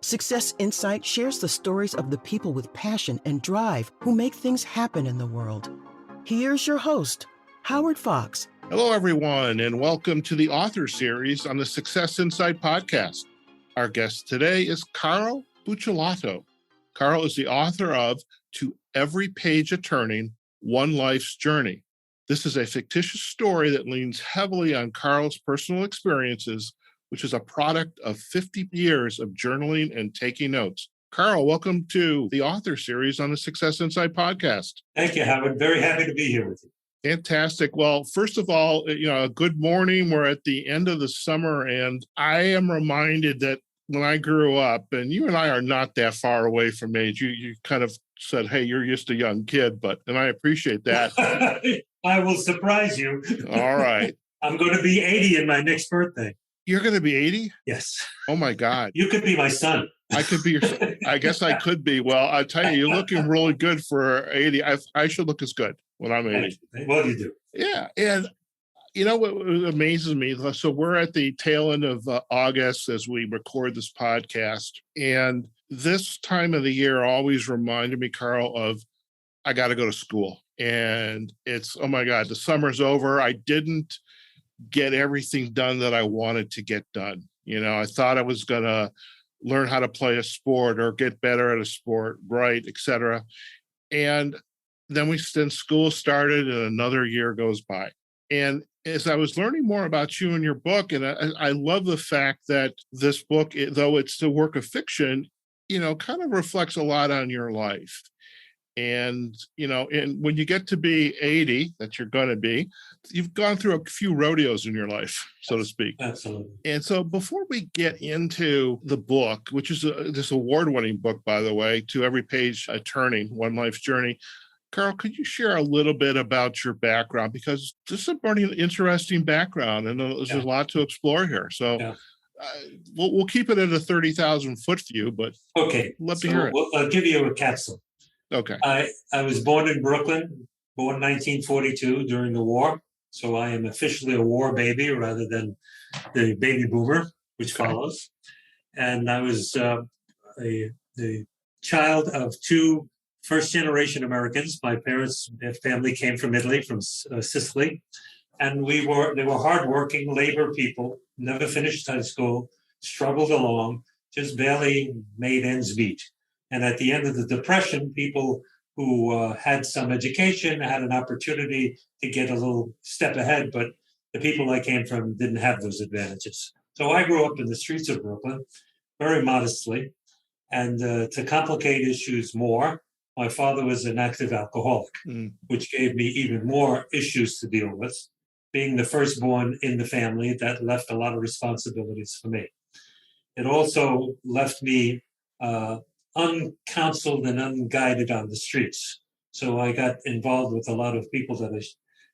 Success Insight shares the stories of the people with passion and drive who make things happen in the world. Here's your host, Howard Fox. Hello, everyone, and welcome to the author series on the Success Insight podcast. Our guest today is Carl Buccellato. Carl is the author of To Every Page a Turning, One Life's Journey. This is a fictitious story that leans heavily on Carl's personal experiences, which is a product of 50 years of journaling and taking notes. Carl, welcome to the author series on the Success Insight podcast. Thank you, Howard. Very happy to be here with you. Fantastic. Well, first of all, good morning. We're at the end of the summer, and I am reminded that when I grew up, and you and I are not that far away from age, you kind of said, hey, you're just a young kid, and I appreciate that. I will surprise you. All right. I'm going to be 80 in my next birthday. You're going to be 80? Yes. Oh, my God. You could be my son. I could be I guess I could be. Well, I tell you, you're looking really good for 80. I should look as good when I'm 80. Well, you do. Yeah. And you know what amazes me? So we're at the tail end of August as we record this podcast. And this time of the year always reminded me, Carl, of I got to go to school. And it's, oh my God, the summer's over. I didn't get everything done that I wanted to get done. I thought I was going to learn how to play a sport or get better at a sport, write, etc. And then school started and another year goes by. And as I was learning more about you and your book, and I love the fact that this book, though it's a work of fiction, kind of reflects a lot on your life. And, and when you get to be 80, that you're going to be, you've gone through a few rodeos in your life, so to speak. Absolutely. And so before we get into the book, which is this award-winning book, by the way, To Every Page a Turning, One Life's Journey, Carl, could you share a little bit about your background? Because this is a pretty interesting background, and there's a lot to explore here. So we'll keep it at a 30,000-foot view, but okay, love to hear it. I'll give you a capsule. Okay. I was born in Brooklyn, born in 1942 during the war. So I am officially a war baby rather than the baby boomer, which follows. And I was the child of two first-generation Americans. My parents, their family came from Italy, from Sicily. And they were hardworking labor people, never finished high school, struggled along, just barely made ends meet. And at the end of the Depression, people who had some education had an opportunity to get a little step ahead, but the people I came from didn't have those advantages. So I grew up in the streets of Brooklyn, very modestly. And to complicate issues more, my father was an active alcoholic, which gave me even more issues to deal with. Being the firstborn in the family, that left a lot of responsibilities for me. It also left me uncounseled and unguided on the streets. So I got involved with a lot of people that I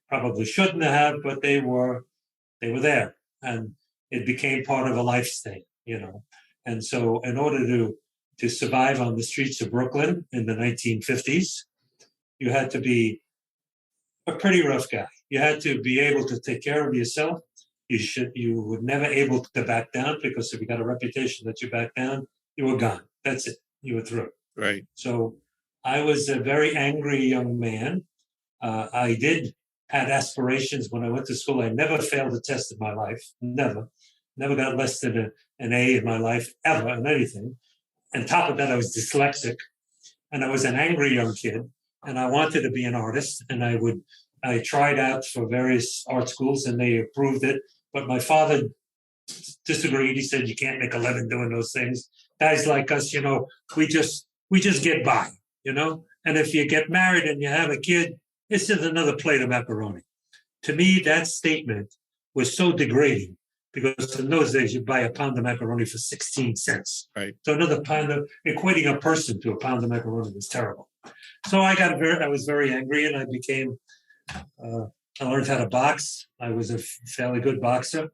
probably shouldn't have, but they were there. And it became part of a life thing, And so in order to survive on the streets of Brooklyn in the 1950s, you had to be a pretty rough guy. You had to be able to take care of yourself. You were never able to back down, because if you got a reputation that you back down, you were gone. That's it. You were through. Right. So I was a very angry young man. I had aspirations when I went to school. I never failed a test in my life. Never got less than an A in my life, ever, in anything. On top of that, I was dyslexic, and I was an angry young kid, and I wanted to be an artist. And I tried out for various art schools, and they approved it. But my father disagreed. He said, you can't make a living doing those things. Guys like us, we just get by, And if you get married and you have a kid, it's just another plate of macaroni. To me, that statement was so degrading, because in those days, you'd buy a pound of macaroni for 16 cents. Right. So another pound of, equating a person to a pound of macaroni was terrible. So I was very angry, and I learned how to box. I was a fairly good boxer.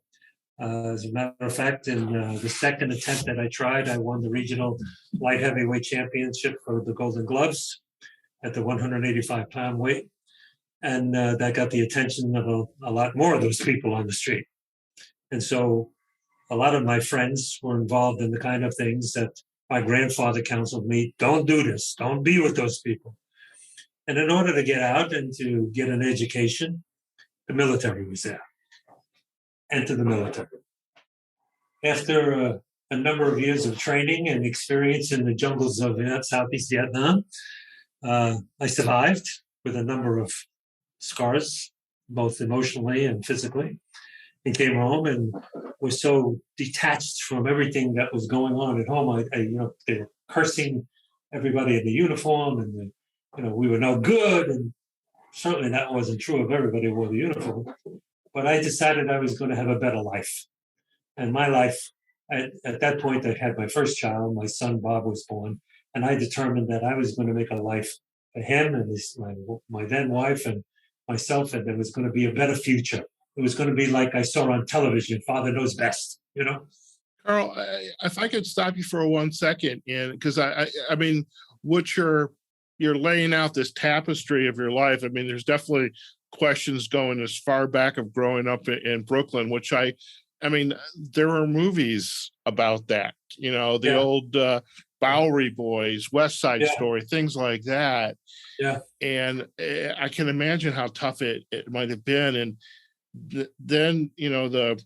As a matter of fact, in the second attempt that I tried, I won the regional light heavyweight championship for the Golden Gloves at the 185-pound weight. And that got the attention of a lot more of those people on the street. And so a lot of my friends were involved in the kind of things that my grandfather counseled me, don't do this, don't be with those people. And in order to get out and to get an education, the military was there. Enter the military. After a number of years of training and experience in the jungles of Southeast Vietnam, I survived with a number of scars, both emotionally and physically, and came home and was so detached from everything that was going on at home. They were cursing everybody in the uniform, and we were no good, and certainly that wasn't true of everybody who wore the uniform. But I decided I was going to have a better life. And my life, at that point, I had my first child, my son Bob was born, and I determined that I was going to make a life for him and my then wife and myself, and there was going to be a better future. It was going to be like I saw on television, Father Knows Best, Carl, if I could stop you for 1 second, and because I mean, what you're laying out this tapestry of your life. I mean, there's definitely questions going as far back of growing up in Brooklyn, which I mean, there are movies about that, the old Bowery Boys, West Side Story, things like that. Yeah. And I can imagine how tough it might have been. And then, the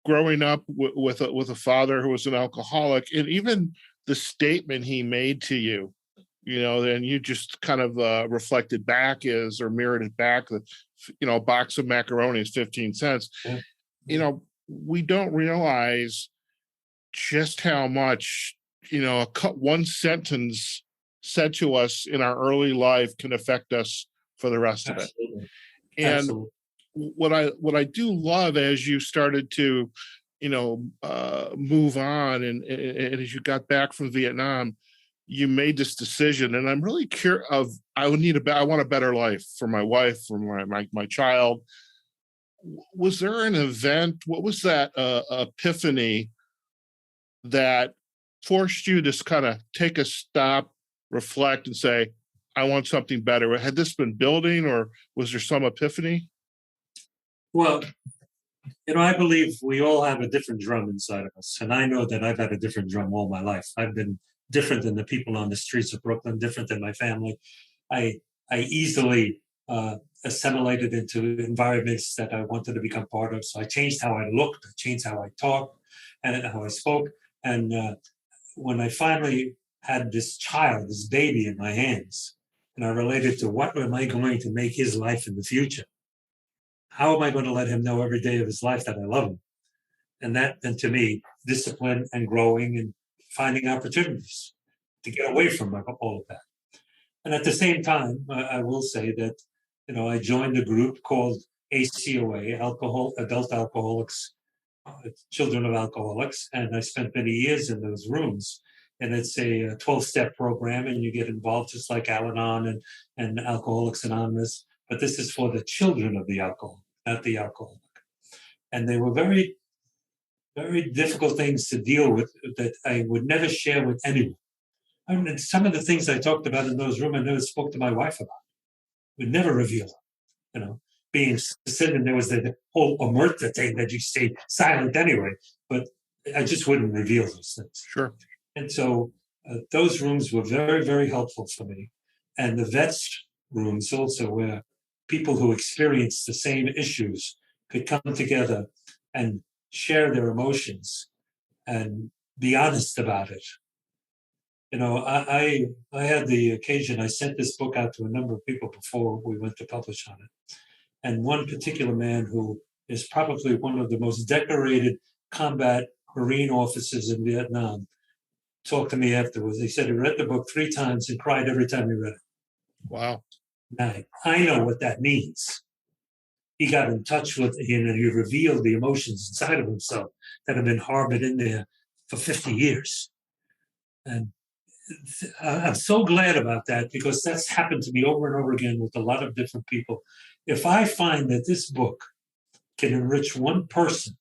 growing up with a father who was an alcoholic, and even the statement he made to you, then you just kind of reflected back or mirrored it back that, a box of macaroni is 15 cents. Yeah. We don't realize just how much, one sentence said to us in our early life can affect us for the rest of it. And Absolutely. What I do love as you started to, move on and as you got back from Vietnam, you made this decision, and I'm really curious I want a better life for my wife, for my child. Was there an event? What was that epiphany that forced you to kind of take a stop, reflect, and say, I want something better? Had this been building, or was there some epiphany? Well, I believe we all have a different drum inside of us. And I know that I've had a different drum all my life. I've been different than the people on the streets of Brooklyn, different than my family. I easily assimilated into environments that I wanted to become part of. So I changed how I looked, I changed how I talked, and how I spoke. And when I finally had this child, this baby in my hands, and I related to what am I going to make his life in the future? How am I going to let him know every day of his life that I love him? And that, then to me, discipline and growing and finding opportunities to get away from all of that. And at the same time, I will say that, I joined a group called ACOA, Adult Alcoholics, Children of Alcoholics, and I spent many years in those rooms. And it's a 12-step program, and you get involved just like Al-Anon and Alcoholics Anonymous. But this is for the children of the alcohol, not the alcoholic. And they were very, very difficult things to deal with that I would never share with anyone. I mean, some of the things I talked about in those rooms, I never spoke to my wife about. Would never reveal them, being sitting there was the whole omerta thing that you stay silent anyway, but I just wouldn't reveal those things. Sure. And so those rooms were very, very helpful for me. And the vets rooms also, where people who experienced the same issues could come together and share their emotions and be honest about it. I had the occasion, I sent this book out to a number of people before we went to publish on it. And one particular man who is probably one of the most decorated combat Marine officers in Vietnam talked to me afterwards. He said he read the book 3 times and cried every time he read it. Wow. Now, I know what that means. He got in touch with him and he revealed the emotions inside of himself that have been harbored in there for 50 years. And I'm so glad about that, because that's happened to me over and over again with a lot of different people. If I find that this book can enrich one person,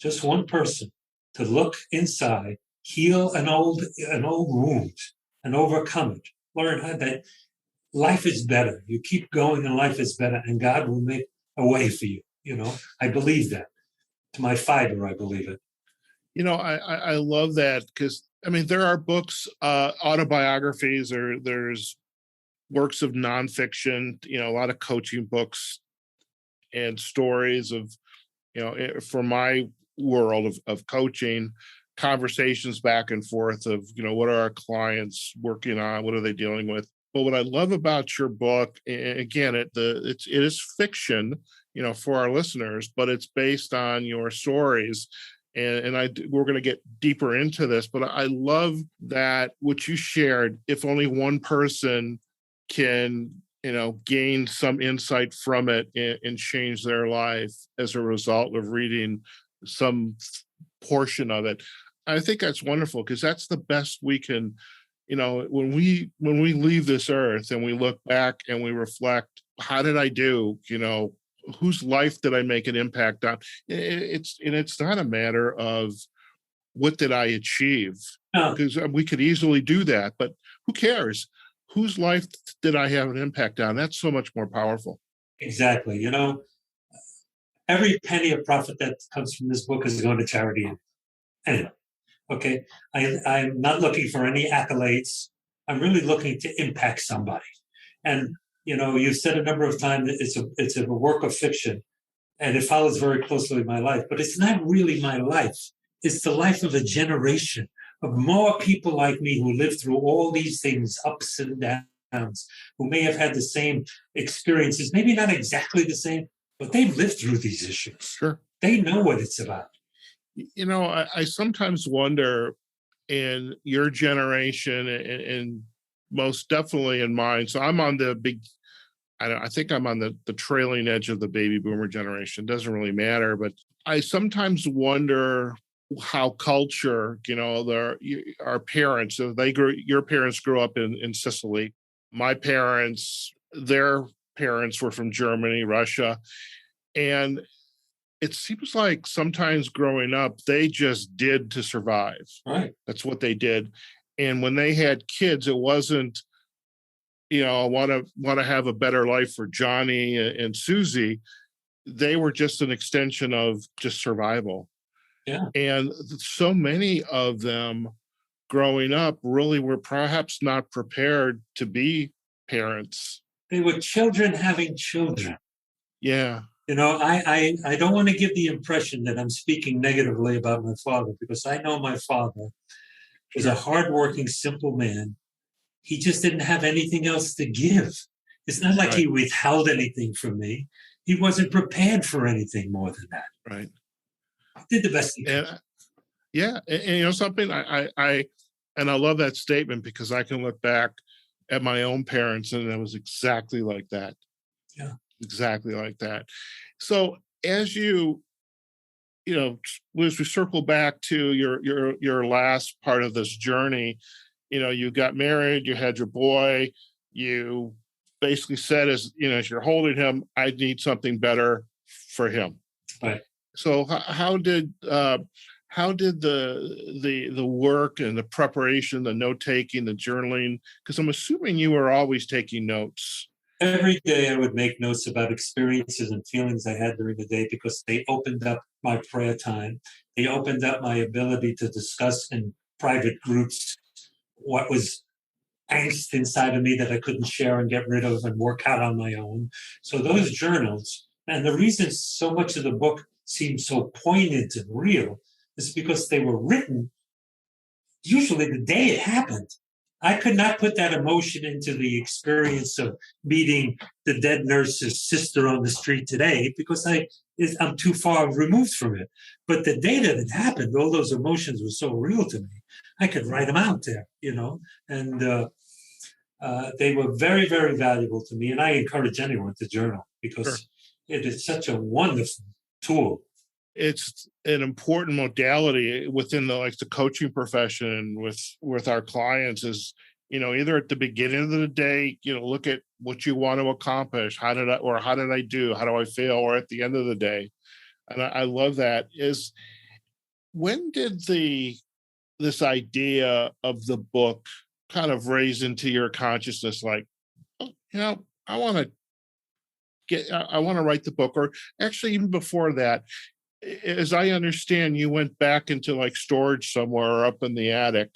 just one person, to look inside, heal an old wound and overcome it, learn how that life is better. You keep going and life is better, and God will make a way for you. I believe that. To my fiber, I believe it. I love that, because I mean, there are books, autobiographies, or there's works of nonfiction, a lot of coaching books and stories of, for my world of coaching, conversations back and forth of, what are our clients working on? What are they dealing with? But what I love about your book, again, it is fiction, for our listeners, but it's based on your stories. We're going to get deeper into this, but I love that what you shared. If only one person can, gain some insight from it and change their life as a result of reading some portion of it, I think that's wonderful, because that's the best we can, when we leave this earth and we look back and we reflect, how did I do? Whose life did I make an impact on? It's not a matter of what did I achieve, No, because we could easily do that, but who cares? Whose life did I have an impact on? That's so much more powerful. exactly. Every penny of profit that comes from this book is going to charity. Anyway, okay. I'm not looking for any accolades. I'm really looking to impact somebody. And you've said a number of times that it's a work of fiction, and it follows very closely my life. But it's not really my life. It's the life of a generation of more people like me who lived through all these things, ups and downs, who may have had the same experiences, maybe not exactly the same, but they've lived through these issues. Sure. They know what it's about. I sometimes wonder, in your generation, and most definitely in mine. So I'm on the big, I think I'm on the trailing edge of the baby boomer generation. Doesn't really matter, but I sometimes wonder how culture, our parents, so your parents grew up in Sicily. My parents, their parents were from Germany, Russia. And it seems like sometimes growing up, they just did to survive. Right. That's what they did. And when they had kids, it wasn't, I want to have a better life for Johnny and Susie. They were just an extension of just survival. Yeah. And so many of them growing up really were perhaps not prepared to be parents. They were children having children. Yeah. I don't want to give the impression that I'm speaking negatively about my father, because I know my father was a hardworking, simple man. He just didn't have anything else to give. It's not like he withheld anything from me. He wasn't prepared for anything more than that. Right. Did the best he could. Yeah. And something I love that statement, because I can look back at my own parents and it was exactly like that. Yeah. Exactly like that. So as as we circle back to your last part of this journey, you got married, you had your boy, you basically said, as you're holding him, I need something better for him. Right. So how did the work and the preparation, the note taking, the journaling? Because I'm assuming you were always taking notes. Every day I would make notes about experiences and feelings I had during the day, because they opened up my prayer time. They opened up my ability to discuss in private groups what was angst inside of me that I couldn't share and get rid of and work out on my own. So those journals, and the reason so much of the book seems so poignant and real, is because they were written usually the day it happened. I could not put that emotion into the experience of meeting the dead nurse's sister on the street today, because I'm too far removed from it. But the day that it happened, all those emotions were so real to me. I could write them out there, and they were very, very valuable to me. And I encourage anyone to journal, because it is such a wonderful tool. It's an important modality within the coaching profession with our clients, is, either at the beginning of the day, look at what you want to accomplish. How did I do? How do I feel? Or at the end of the day. And I love that. Is, when did this idea of the book kind of raise into your consciousness? Like, I want to write the book. Or actually, even before that, as I understand, you went back into storage somewhere or up in the attic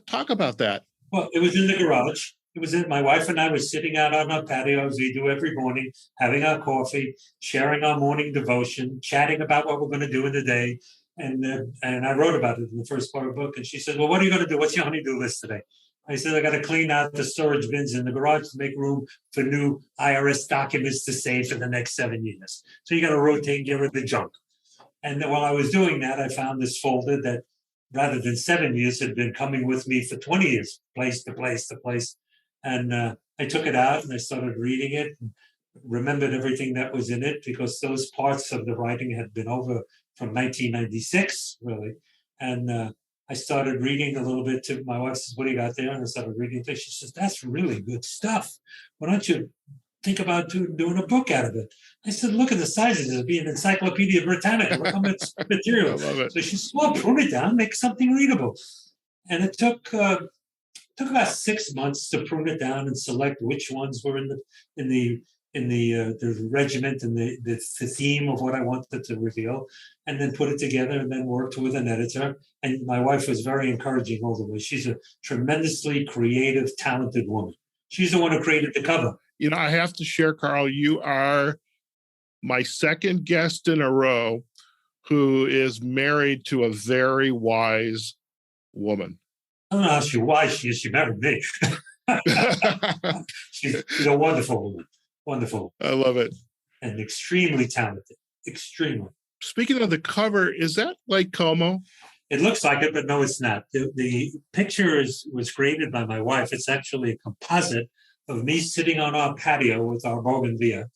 Talk about that. Well, it was in the garage. It was in my wife and I were sitting out on our patio as we do every morning, having our coffee, sharing our morning devotion, chatting about what we're going to do in the day. And I wrote about it in the first part of the book. And she said, "Well, what are you going to do? What's your honey-do list today?" I said, "I got to clean out the storage bins in the garage to make room for new IRS documents to save for the next 7 years. So you got to rotate and get rid of the junk." And then while I was doing that, I found this folder that rather than 7 years had been coming with me for 20 years, place to place to place. And I took it out and I started reading it and remembered everything that was in it because those parts of the writing had been over from 1996, really. And I started reading a little bit to my wife says, "What do you got there?" And I started reading things. She says, "That's really good stuff. Why don't you think about doing a book out of it?" I said, "Look at the sizes. It'll be an Encyclopedia Britannica. Look how much material." I love it. So she said, "Well, prune it down, make something readable." And it took about 6 months to prune it down and select which ones were in the regiment and the theme of what I wanted to reveal, and then put it together and then worked with an editor. And my wife was very encouraging all the way. She's a tremendously creative, talented woman. She's the one who created the cover. I have to share, Carl, you are my second guest in a row who is married to a very wise woman. I don't know how she is. She married me. she's a wonderful woman. Wonderful. I love it. And extremely talented. Extremely. Speaking of the cover, is that like Como? It looks like it, but no, it's not. The picture was created by my wife. It's actually a composite of me sitting on our patio with our bougainvillea.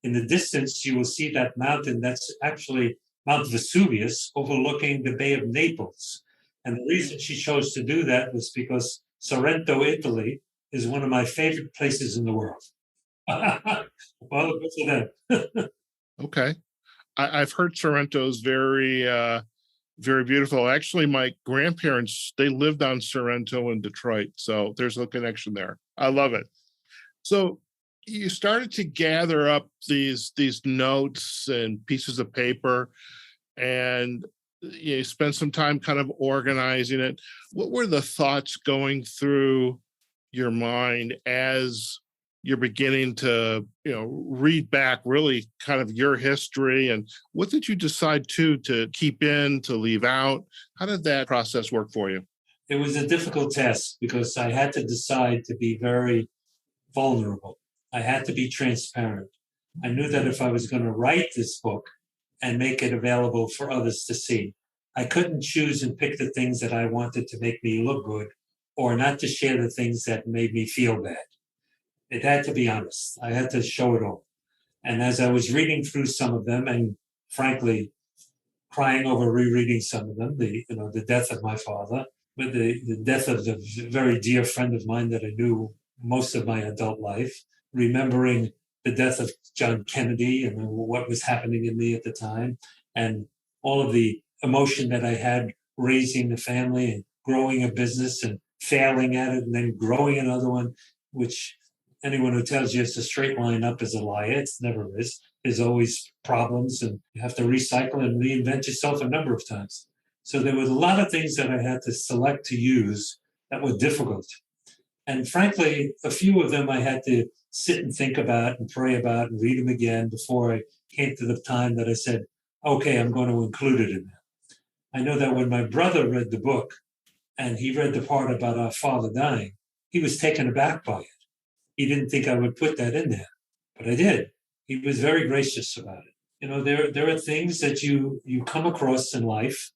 In the distance, you will see that mountain. That's actually Mount Vesuvius overlooking the Bay of Naples. And the reason she chose to do that was because Sorrento, Italy, is one of my favorite places in the world. Well, good for them. Okay. I've heard Sorrento is very, very beautiful. Actually, my grandparents, they lived on Sorrento in Detroit. So there's a connection there. I love it. So you started to gather up these notes and pieces of paper, and you spent some time kind of organizing it. What were the thoughts going through your mind as you're beginning to, read back really kind of your history? And what did you decide to keep in, to leave out? How did that process work for you? It was a difficult task because I had to decide to be very vulnerable. I had to be transparent. I knew that if I was going to write this book and make it available for others to see, I couldn't choose and pick the things that I wanted to make me look good or not to share the things that made me feel bad. It had to be honest. I had to show it all. And as I was reading through some of them and frankly, crying over rereading some of them, the death of my father, but the death of a very dear friend of mine that I knew most of my adult life, remembering the death of John Kennedy and what was happening in me at the time, and all of the emotion that I had raising the family and growing a business and failing at it and then growing another one, which anyone who tells you it's a straight line up is a liar. It never is. There's always problems and you have to recycle and reinvent yourself a number of times. So there were a lot of things that I had to select to use that were difficult. And frankly, a few of them I had to sit and think about and pray about and read them again before I came to the time that I said, okay, I'm going to include it in there. I know that when my brother read the book and he read the part about our father dying, he was taken aback by it. He didn't think I would put that in there, but I did. He was very gracious about it. There are things that you come across in life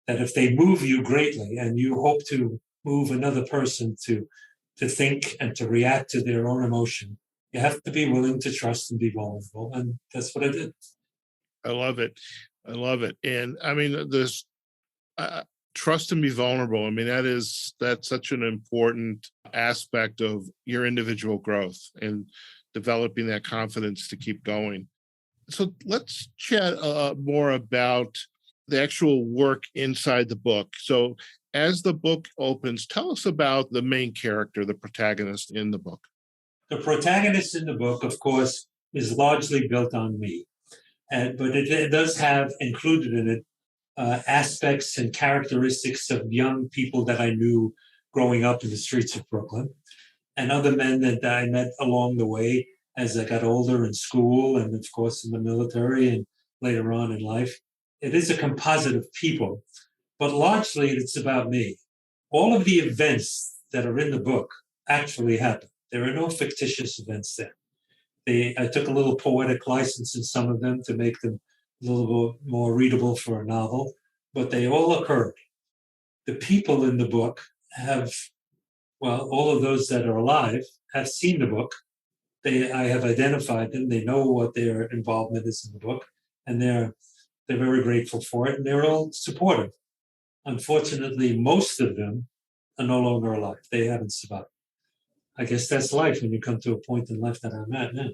that if they move you greatly and you hope to move another person to think and to react to their own emotion, you have to be willing to trust and be vulnerable. And that's what I did. I love it. I love it. And I mean, this trust and be vulnerable. I mean, that's such an important aspect of your individual growth and developing that confidence to keep going. So let's chat more about the actual work inside the book. So as the book opens, tell us about the main character, the protagonist in the book. The protagonist in the book, of course, is largely built on me. But it does have included in it aspects and characteristics of young people that I knew growing up in the streets of Brooklyn, and other men that I met along the way as I got older in school and, of course, in the military and later on in life. It is a composite of people, but largely it's about me. All of the events that are in the book actually happened. There are no fictitious events there. I took a little poetic license in some of them to make them a little bit more readable for a novel, but they all occurred. The people in the book have, well, all of those that are alive have seen the book. I have identified them. They know what their involvement is in the book, and they're very grateful for it, and they're all supportive. Unfortunately, most of them are no longer alive. They haven't survived. I guess that's life when you come to a point in life that I'm at now.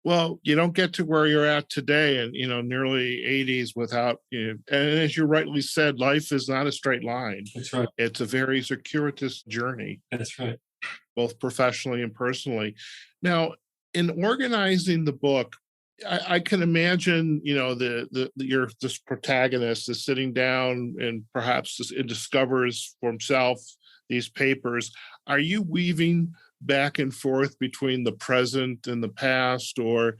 Well, you don't get to where you're at today and, nearly 80s without, and as you rightly said, life is not a straight line. That's right. It's a very circuitous journey. That's right. Both professionally and personally. Now, in organizing the book, I can imagine, this protagonist is sitting down and perhaps it discovers for himself these papers. Are you weaving back and forth between the present and the past, or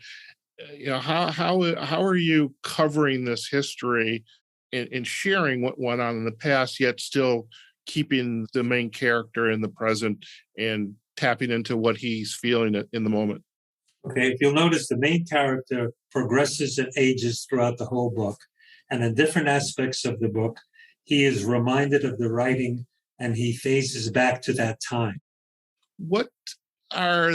how are you covering this history and sharing what went on in the past, yet still keeping the main character in the present and tapping into what he's feeling in the moment? Okay, if you'll notice, the main character progresses and ages throughout the whole book, and in different aspects of the book, he is reminded of the writing and he phases back to that time. What are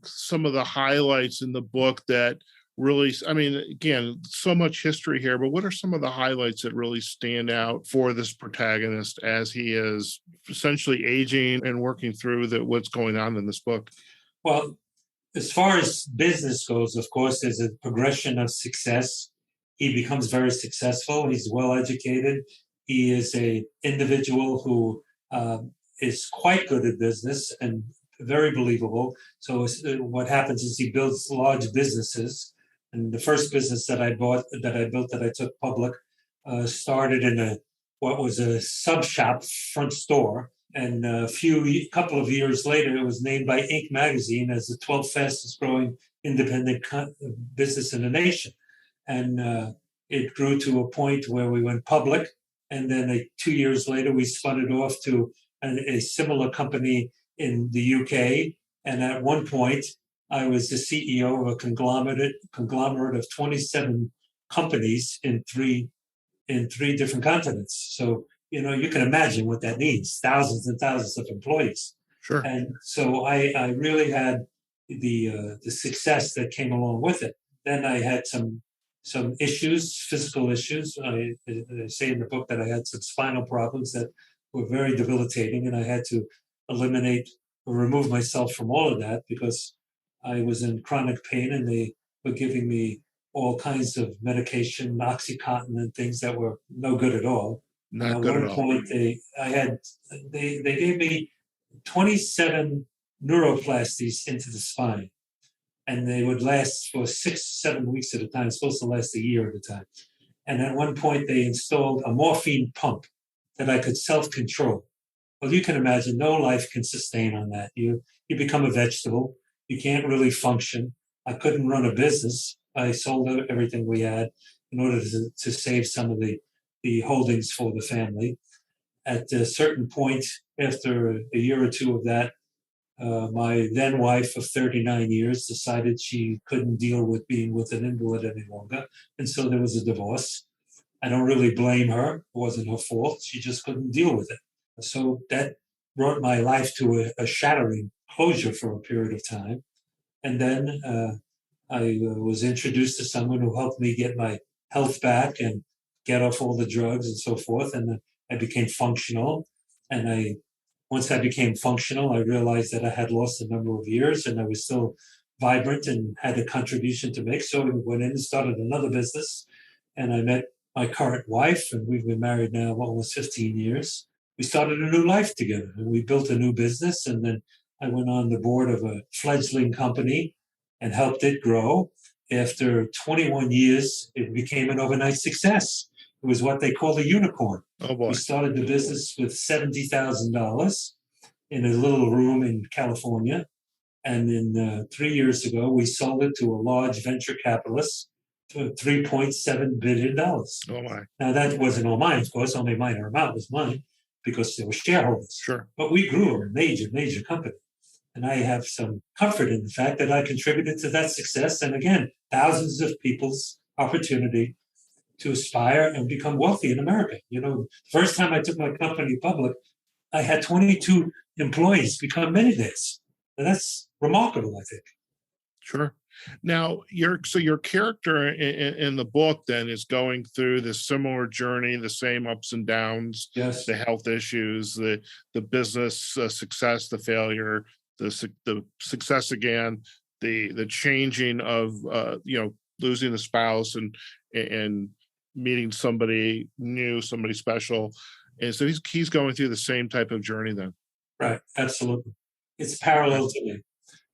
some of the highlights in the book that really, again, so much history here, but what are some of the highlights that really stand out for this protagonist as he is essentially aging and working through what's going on in this book? Well, as far as business goes, of course, there's a progression of success. He becomes very successful. He's well educated. He is an individual who is quite good at business and very believable. So what happens is he builds large businesses. And the first business that I built, that I took public, started in what was a sub shop front store. And couple of years later, it was named by Inc. magazine as the 12th fastest growing independent business in the nation. And it grew to a point where we went public. And then 2 years later, we spun it off to a similar company in the UK. And at one point, I was the CEO of a conglomerate of 27 companies in three different continents. So, you can imagine what that means, thousands and thousands of employees. Sure. And so I really had the success that came along with it. Then I had some issues, physical issues. I say in the book that I had some spinal problems that were very debilitating, and I had to eliminate or remove myself from all of that because I was in chronic pain, and they were giving me all kinds of medication, Oxycontin and things that were no good at all. Not good at all. At one point, they gave me 27 neuroplasties into the spine, and they would last for 6 to 7 weeks at a time, supposed to last a year at a time. And at one point, they installed a morphine pump that I could self-control. Well, you can imagine no life can sustain on that. You become a vegetable. You can't really function. I couldn't run a business. I sold everything we had in order to save some of the holdings for the family. At a certain point, after a year or two of that, my then wife of 39 years decided she couldn't deal with being with an invalid any longer. And so there was a divorce. I don't really blame her. It wasn't her fault. She just couldn't deal with it. So that brought my life to a shattering closure for a period of time. And then I was introduced to someone who helped me get my health back and get off all the drugs and so forth. And I became functional. And once I became functional, I realized that I had lost a number of years and I was still vibrant and had a contribution to make. So I went in and started another business. And I met my current wife, and we've been married now almost 15 years. We started a new life together, and we built a new business. And then I went on the board of a fledgling company and helped it grow. After 21 years, it became an overnight success. It was what they call a unicorn. Oh boy. We started the business with $70,000, in a little room in California. And then 3 years ago, we sold it to a large venture capitalist for $3.7 billion. Oh my. Now, that wasn't all mine, of course. Only minor amount was mine because they were shareholders. Sure. But we grew a major company. And I have some comfort in the fact that I contributed to that success. And again, thousands of people's opportunity to aspire and become wealthy in America. You know, the first time I took my company public, I had 22 employees become millionaires. And that's remarkable, I think. Sure. Now, your character in the book then is going through this similar journey, the same ups and downs, Yes. the health issues, the business success, the failure, the success again, the changing of losing the spouse and meeting somebody new, somebody special, and so he's going through the same type of journey then. Right. Absolutely. It's parallel to me.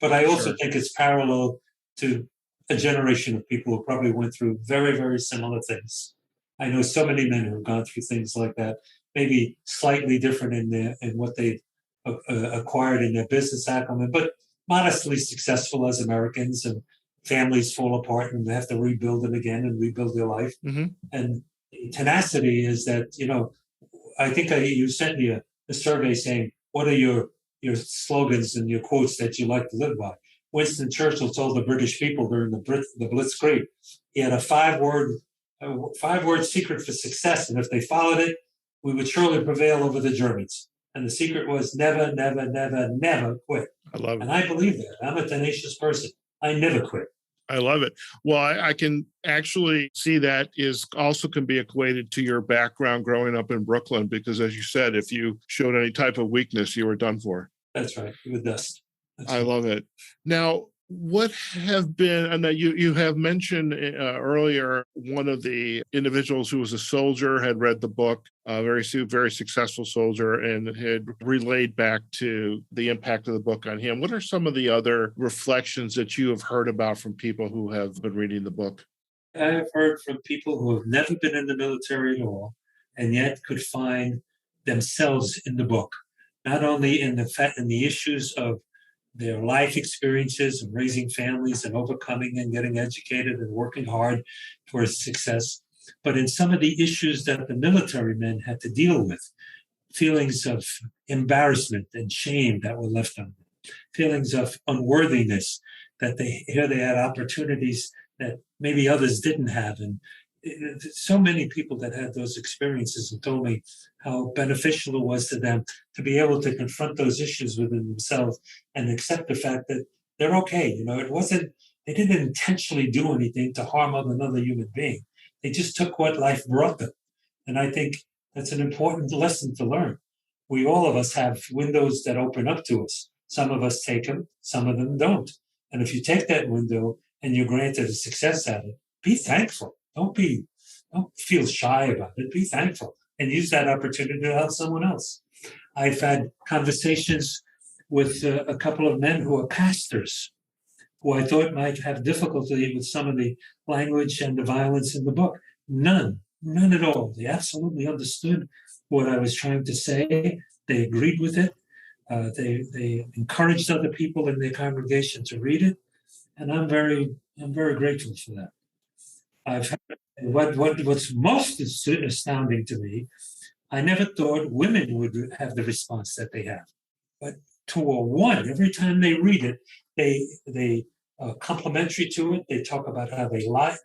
But I also Sure. think it's parallel to a generation of people who probably went through very, very similar things. I know so many men who have gone through things like that, maybe slightly different in what they acquired in their business acumen, but modestly successful as Americans, and families fall apart and they have to rebuild it again and rebuild their life. Mm-hmm. And tenacity is that, I think you sent me a survey saying, what are your slogans and your quotes that you like to live by? Winston Churchill told the British people during the Blitzkrieg, he had a five-word secret for success, and if they followed it, we would surely prevail over the Germans. And the secret was never, never, never, never quit. I love it. And I believe that. I'm a tenacious person. I never quit. I love it. Well, I can actually see that can be equated to your background growing up in Brooklyn, because as you said, if you showed any type of weakness, you were done for. That's right. You were dust. I love it. Now, what have been, and you have mentioned earlier, one of the individuals who was a soldier had read the book, a very successful soldier, and had relayed back to the impact of the book on him. What are some of the other reflections that you have heard about from people who have been reading the book? I've heard from people who have never been in the military at all, and yet could find themselves in the book, not only in the issues of their life experiences and raising families and overcoming and getting educated and working hard for success, but in some of the issues that the military men had to deal with, feelings of embarrassment and shame that were left on them, feelings of unworthiness that they had opportunities that maybe others didn't have. And so many people that had those experiences and told me how beneficial it was to them to be able to confront those issues within themselves and accept the fact that they're okay. They didn't intentionally do anything to harm another human being. They just took what life brought them. And I think that's an important lesson to learn. All of us have windows that open up to us. Some of us take them, some of them don't. And if you take that window and you're granted a success at it, be thankful. Don't feel shy about it. Be thankful and use that opportunity to help someone else. I've had conversations with a couple of men who are pastors, who I thought might have difficulty with some of the language and the violence in the book. None at all. They absolutely understood what I was trying to say. They agreed with it. They encouraged other people in their congregation to read it, and I'm very grateful for that. What's most astounding to me, I never thought women would have the response that they have. But 201, every time they read it, they complimentary to it. They talk about how they laughed,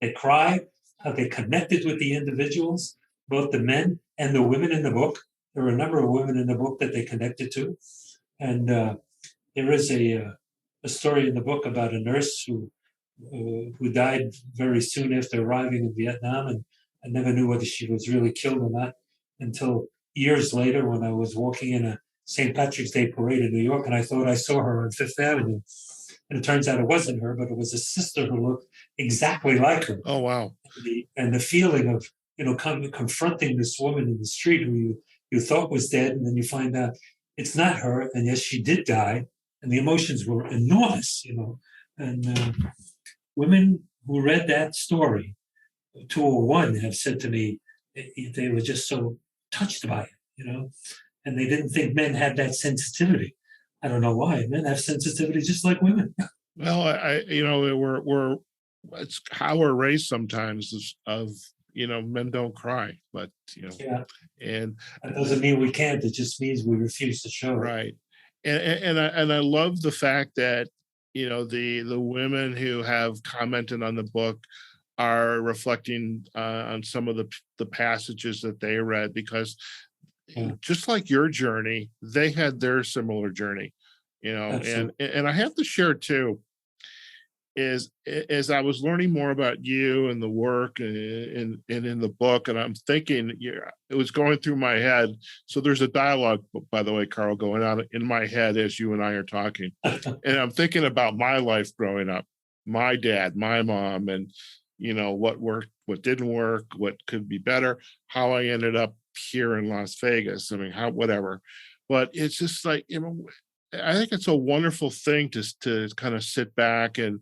they cried, how they connected with the individuals, both the men and the women in the book. There were a number of women in the book that they connected to. And there is a story in the book about a nurse who died very soon after arriving in Vietnam, and I never knew whether she was really killed or not until years later when I was walking in a St. Patrick's Day parade in New York, and I thought I saw her on Fifth Avenue. And it turns out it wasn't her, but it was a sister who looked exactly like her. Oh, wow. And the feeling of, confronting this woman in the street who you thought was dead, and then you find out it's not her, and yes, she did die, and the emotions were enormous, And women who read that story, 201, have said to me they were just so touched by it, and they didn't think men had that sensitivity. I don't know why. Men have sensitivity just like women. Well, we're it's how we're raised sometimes of men don't cry, but Yeah, and that doesn't mean we can't. It just means we refuse to show it. right, and I love the fact that the women who have commented on the book are reflecting on some of the passages that they read, because Yeah, just like your journey, they had their similar journey, absolutely. and I have to share too, is as I was learning more about you and the work and in the book, and I'm thinking, yeah, it was going through my head. So there's a dialogue, by the way, Carl, going on in my head as you and I are talking. And I'm thinking about my life growing up, my dad, my mom, and what worked, what didn't work, what could be better, how I ended up here in Las Vegas. I mean, how whatever. But it's just like, I think it's a wonderful thing to kind of sit back and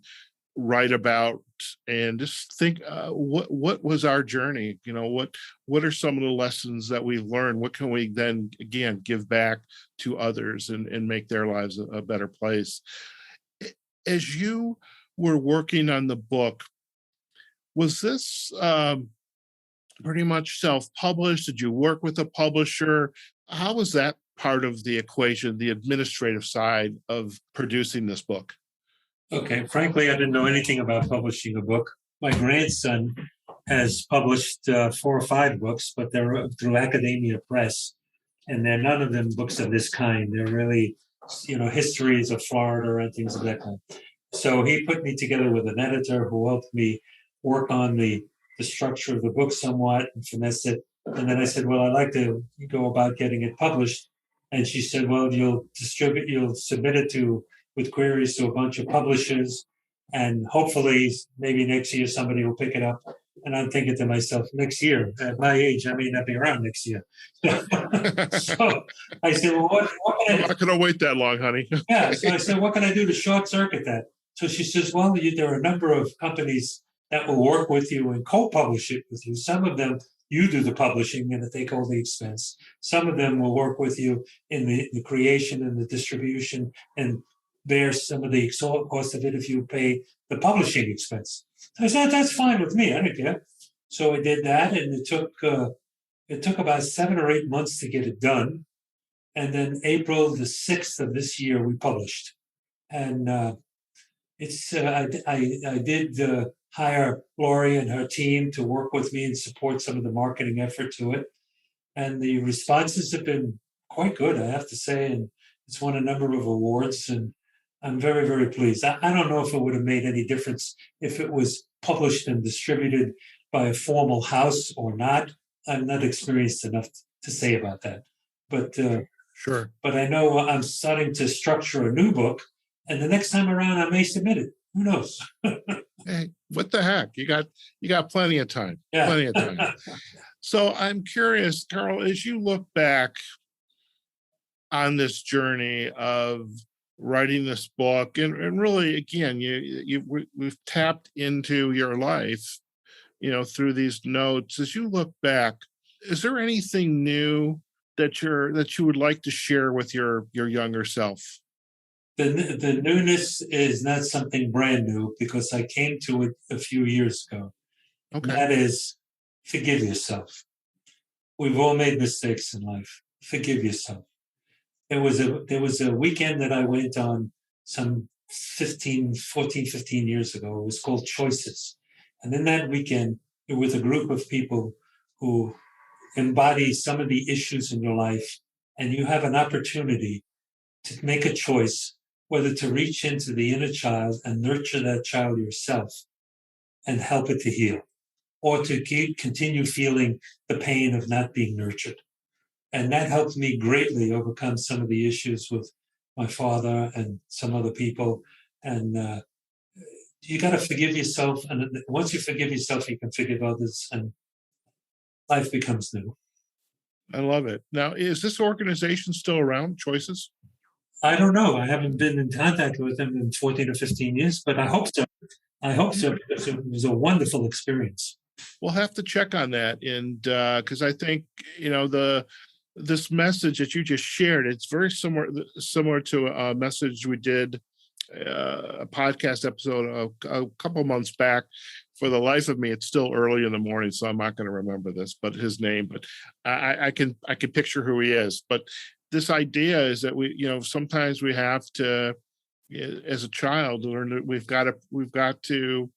write about and just think, what was our journey? What are some of the lessons that we've learned? What can we then again give back to others and make their lives a better place? As you were working on the book, was this pretty much self-published? Did you work with a publisher? How was that part of the equation, the administrative side of producing this book? Okay, frankly, I didn't know anything about publishing a book. My grandson has published 4 or 5 books, but they're through Academia Press, and they're none of them books of this kind. They're really, histories of Florida and things of that kind. So he put me together with an editor who helped me work on the structure of the book somewhat and finesse it. And then I said, well, I'd like to go about getting it published. And she said, well, you'll submit it with queries to a bunch of publishers, and hopefully maybe next year somebody will pick it up. And I'm thinking to myself, next year, at my age, I may not be around next year. So I said, well, what can I do? I'm not going to wait that long, honey. Yeah, so I said, what can I do to short circuit that? So she says, well, there are a number of companies that will work with you and co-publish it with you. Some of them, you do the publishing and take all the expense. Some of them will work with you in the creation and the distribution and bear some of the cost of it if you pay the publishing expense. So I said, that's fine with me. I don't care. So I did that, and it took about 7 or 8 months to get it done. And then April the 6th of this year, we published. And I did hire Lori and her team to work with me and support some of the marketing effort to it. And the responses have been quite good, I have to say. And it's won a number of awards, and I'm very, very pleased. I don't know if it would have made any difference if it was published and distributed by a formal house or not. I'm not experienced enough to say about that. But Sure. But I know I'm starting to structure a new book, and the next time around I may submit it. Who knows? Hey, what the heck? You got plenty of time. Yeah. Plenty of time. So I'm curious, Carl, as you look back on this journey of writing this book, and really, again, we've tapped into your life, through these notes. As you look back, is there anything new that you would like to share with your younger self? The newness is not something brand new, because I came to it a few years ago. Okay. That is, forgive yourself. We've all made mistakes in life. Forgive yourself. There was a weekend that I went on some 15 years ago. It was called Choices. And in that weekend, it was a group of people who embody some of the issues in your life, and you have an opportunity to make a choice whether to reach into the inner child and nurture that child yourself and help it to heal, or to continue feeling the pain of not being nurtured. And that helped me greatly overcome some of the issues with my father and some other people. And you got to forgive yourself. And once you forgive yourself, you can forgive others, and life becomes new. I love it. Now, is this organization still around, Choices? I don't know. I haven't been in contact with them in 14 or 15 years, but I hope so. I hope so, because it was a wonderful experience. We'll have to check on that, and because I think this message that you just shared, it's very similar to a message we did, a podcast episode a couple months back. For the life of me, it's still early in the morning, so I'm not going to remember this, but his name. But I can picture who he is. But this idea is that sometimes we have to, as a child, learn that we've got to,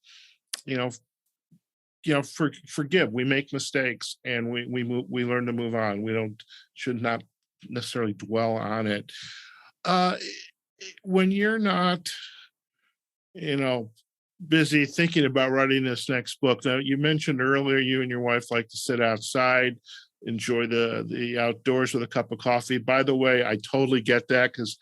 forgive. We make mistakes, and we learn to move on. Should not necessarily dwell on it. When you're not, busy thinking about writing this next book. Now, you mentioned earlier you and your wife like to sit outside, enjoy the outdoors with a cup of coffee. By the way, I totally get that, because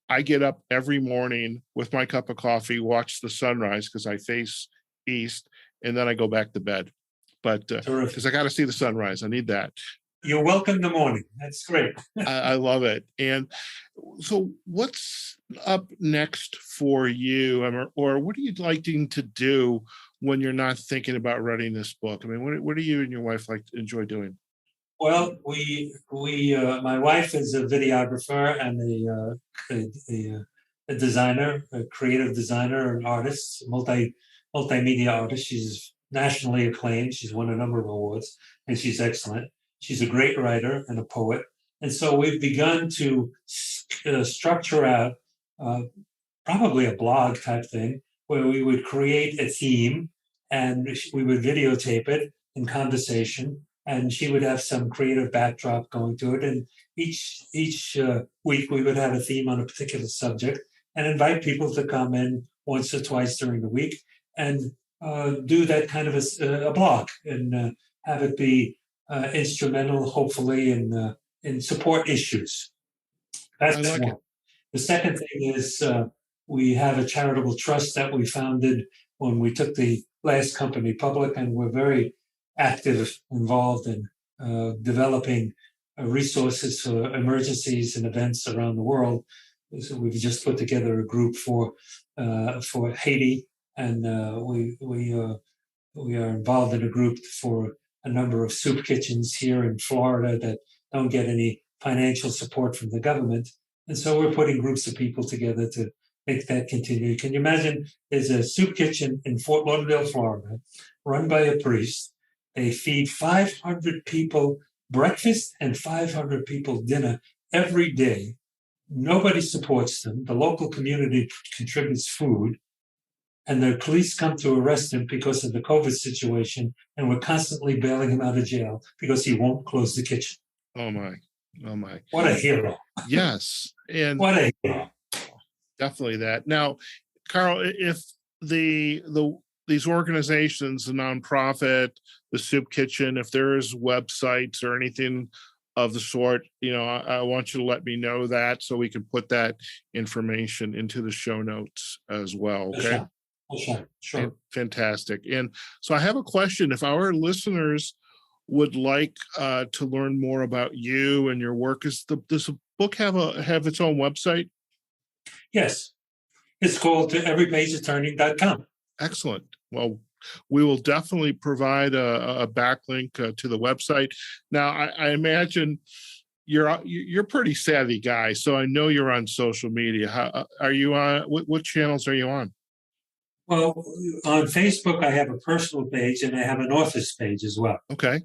I get up every morning with my cup of coffee, watch the sunrise because I face east, and then I go back to bed. But because I got to see the sunrise, I need that. You're welcome in the morning. That's great. I love it. And so what's up next for you, or what are you liking to do when you're not thinking about writing this book? I mean, what do you and your wife enjoy doing? Well, my wife is a videographer and a designer, a creative designer, an artist, multimedia artist. She's nationally acclaimed. She's won a number of awards, and she's excellent. She's a great writer and a poet. And so we've begun to structure out probably a blog type thing where we would create a theme and we would videotape it in conversation, and she would have some creative backdrop going to it. And each week we would have a theme on a particular subject and invite people to come in once or twice during the week and do that kind of a blog and have it be instrumental, hopefully, in support issues. That's one. The second thing is we have a charitable trust that we founded when we took the last company public, and we're very active, involved in developing resources for emergencies and events around the world. So we've just put together a group for Haiti, and we are involved in a group for a number of soup kitchens here in Florida that don't get any financial support from the government. And so we're putting groups of people together to make that continue. Can you imagine there's a soup kitchen in Fort Lauderdale, Florida, run by a priest. They feed 500 people breakfast and 500 people dinner every day. Nobody supports them. The local community contributes food. And the police come to arrest him because of the COVID situation, and we're constantly bailing him out of jail because he won't close the kitchen. Oh my. What a hero. Yes. And what a hero. Definitely that. Now, Carl, if these organizations, the nonprofit, the soup kitchen, if there's websites or anything of the sort, I want you to let me know that so we can put that information into the show notes as well. Okay. Sure. Fantastic. And so I have a question. If our listeners would like to learn more about you and your work, does the book have its own website? Yes. It's called everypageattorney.com. Excellent. Well, we will definitely provide a backlink to the website. Now, I imagine you're a pretty savvy guy, so I know you're on social media. How are you on? What channels are you on? Well, on Facebook, I have a personal page and I have an author's page as well. Okay.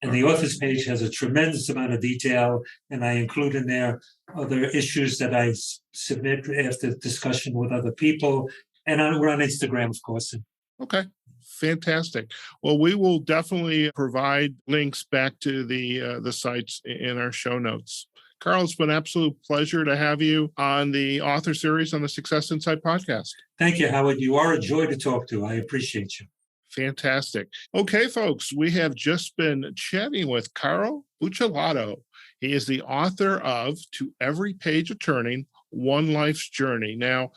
And the author's page has a tremendous amount of detail, and I include in there other issues that I submit after discussion with other people. And we're on Instagram, of course. Okay. Fantastic. Well, we will definitely provide links back to the sites in our show notes. Carl, it's been an absolute pleasure to have you on the author series on the Success Insight podcast. Thank you, Howard. You are a joy to talk to. I appreciate you. Fantastic. Okay, folks, we have just been chatting with Carl Buccellato. He is the author of To Every Page of Turning, One Life's Journey. Now,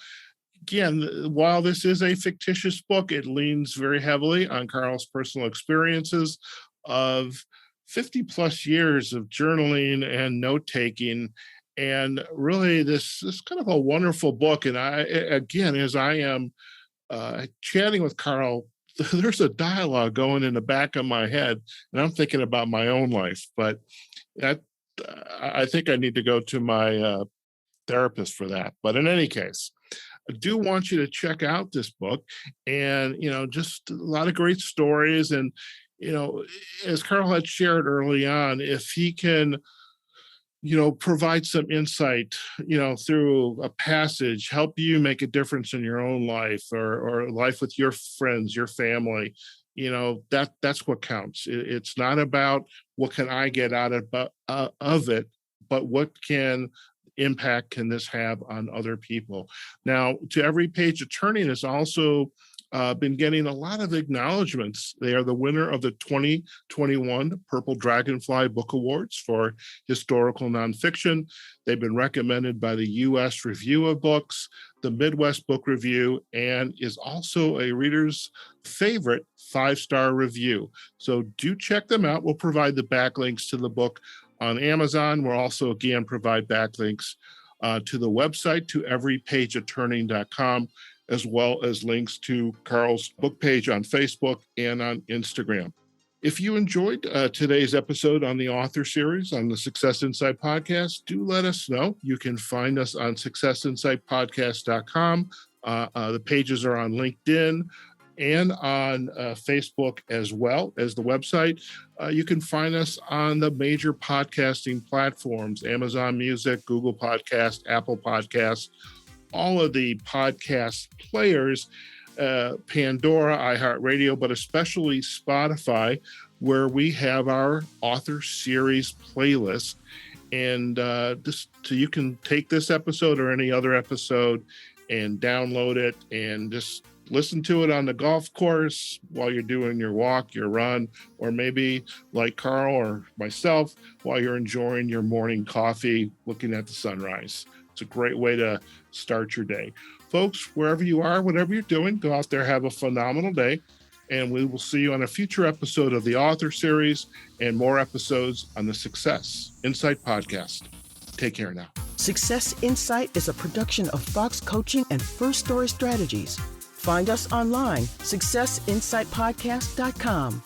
again, while this is a fictitious book, it leans very heavily on Carl's personal experiences of 50 plus years of journaling and note-taking. And really, this is kind of a wonderful book. And as I am chatting with Carl, there's a dialogue going in the back of my head, and I'm thinking about my own life. But I think I need to go to my therapist for that. But in any case, I do want you to check out this book, and just a lot of great stories. And as Carl had shared early on, if he can provide some insight, through a passage, help you make a difference in your own life, or life with your friends, your family, that's what counts. It's not about what can I get out of it, but what impact can this have on other people? Now, To Every Page a Turning has also been getting a lot of acknowledgments. They are the winner of the 2021 Purple Dragonfly Book Awards for historical nonfiction. They've been recommended by the U.S. Review of Books, the Midwest Book Review, and is also a reader's favorite 5-star review. So do check them out. We'll provide the backlinks to the book on Amazon. We'll also, again, provide backlinks to the website, toeverypageofturning.com, as well as links to Carl's book page on Facebook and on Instagram. If you enjoyed today's episode on the author series on the Success Insight podcast, do let us know. You can find us on successinsightpodcast.com. The pages are on LinkedIn and on Facebook, as well as the website. You can find us on the major podcasting platforms: Amazon Music, Google Podcast, Apple Podcasts, all of the podcast players, Pandora, iHeartRadio, but especially Spotify, where we have our author series playlist. And so you can take this episode or any other episode and download it and just listen to it on the golf course while you're doing your walk, your run, or maybe like Carl or myself, while you're enjoying your morning coffee, looking at the sunrise. It's a great way to start your day. Folks, wherever you are, whatever you're doing, go out there, have a phenomenal day, and we will see you on a future episode of the Author Series and more episodes on the Success Insight podcast. Take care now. Success Insight is a production of Fox Coaching and First Story Strategies. Find us online, successinsightpodcast.com.